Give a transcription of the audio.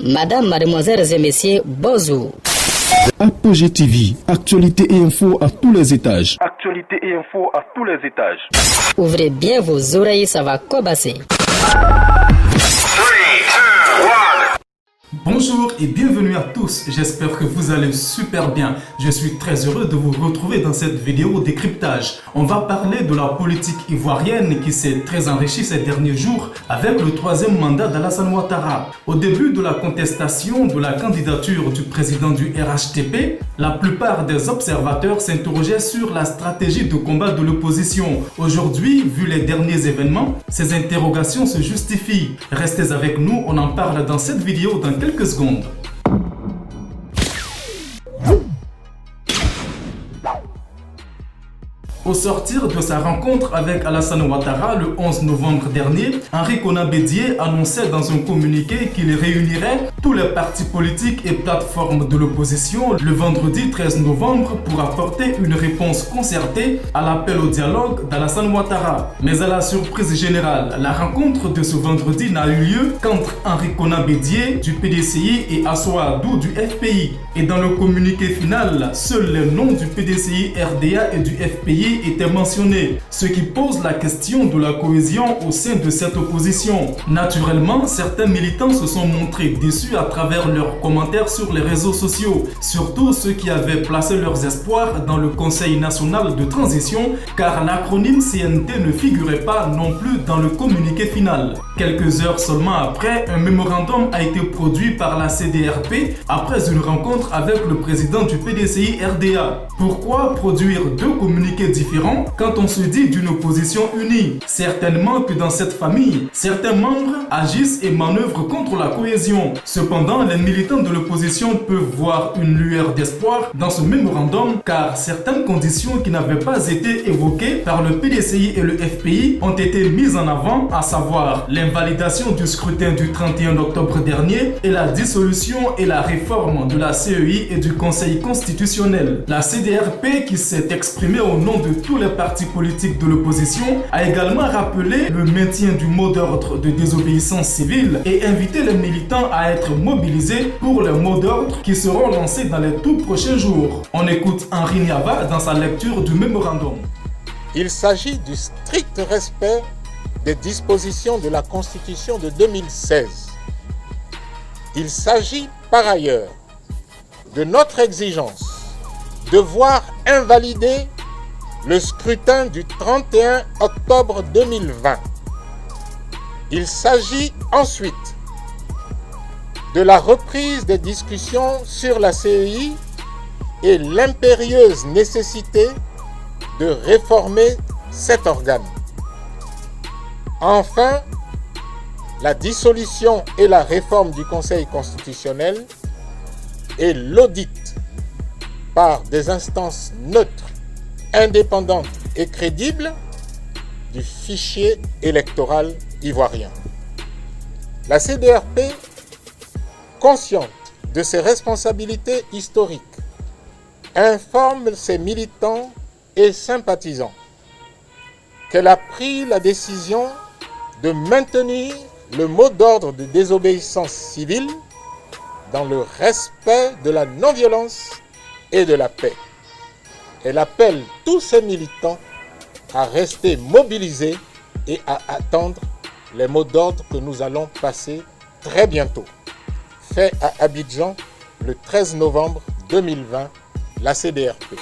Madame, mademoiselles et messieurs, bonjour. Apogée TV, actualité et info à tous les étages. Actualité et info à tous les étages. Ouvrez bien vos oreilles, ça va commencer. Bonjour et bienvenue à tous, j'espère que vous allez super bien. Je suis très heureux de vous retrouver dans cette vidéo décryptage. On va parler de la politique ivoirienne qui s'est très enrichie ces derniers jours avec le troisième mandat d'Alassane Ouattara. Au début de la contestation de la candidature du président du RHTP, la plupart des observateurs s'interrogeaient sur la stratégie de combat de l'opposition. Aujourd'hui, vu les derniers événements, ces interrogations se justifient. Restez avec nous, on en parle dans cette vidéo dans quelques secondes. Au sortir de sa rencontre avec Alassane Ouattara le 11 novembre dernier, Henri Konan Bédié annonçait dans un communiqué qu'il réunirait tous les partis politiques et plateformes de l'opposition le vendredi 13 novembre pour apporter une réponse concertée à l'appel au dialogue d'Alassane Ouattara. Mais à la surprise générale, la rencontre de ce vendredi n'a eu lieu qu'entre Henri Konan Bédié du PDCI et Assoa Adou du FPI. Et dans le communiqué final, seuls les noms du PDCI, RDA et du FPI étaient mentionnés, ce qui pose la question de la cohésion au sein de cette opposition. Naturellement, certains militants se sont montrés déçus à travers leurs commentaires sur les réseaux sociaux, surtout ceux qui avaient placé leurs espoirs dans le Conseil national de transition, car l'acronyme CNT ne figurait pas non plus dans le communiqué final. Quelques heures seulement après, un mémorandum a été produit par la CDRP après une rencontre avec le président du PDCI RDA. Pourquoi produire deux communiqués différents quand on se dit d'une opposition unie? Certainement que dans cette famille, certains membres agissent et manœuvrent contre la cohésion. Cependant, les militants de l'opposition peuvent voir une lueur d'espoir dans ce mémorandum car certaines conditions qui n'avaient pas été évoquées par le PDCI et le FPI ont été mises en avant, à savoir l'invalidation du scrutin du 31 octobre dernier et la dissolution et la réforme de la CEI et du Conseil constitutionnel. La CDRP, qui s'est exprimée au nom de tous les partis politiques de l'opposition, a également rappelé le maintien du mot d'ordre de désobéissance civile et invité les militants à être mobilisés pour les mots d'ordre qui seront lancés dans les tout prochains jours. On écoute Henri Niava dans sa lecture du mémorandum. Il s'agit du strict respect des dispositions de la Constitution de 2016. Il s'agit par ailleurs de notre exigence de voir invalider le scrutin du 31 octobre 2020. Il s'agit ensuite de la reprise des discussions sur la CEI et l'impérieuse nécessité de réformer cet organe. Enfin, la dissolution et la réforme du Conseil constitutionnel et l'audit par des instances neutres, indépendantes et crédibles du fichier électoral ivoirien. La CDRP, consciente de ses responsabilités historiques, informe ses militants et sympathisants qu'elle a pris la décision de maintenir le mot d'ordre de désobéissance civile dans le respect de la non-violence et de la paix. Elle appelle tous ses militants à rester mobilisés et à attendre les mots d'ordre que nous allons passer très bientôt. Fait à Abidjan le 13 novembre 2020, la CDRP.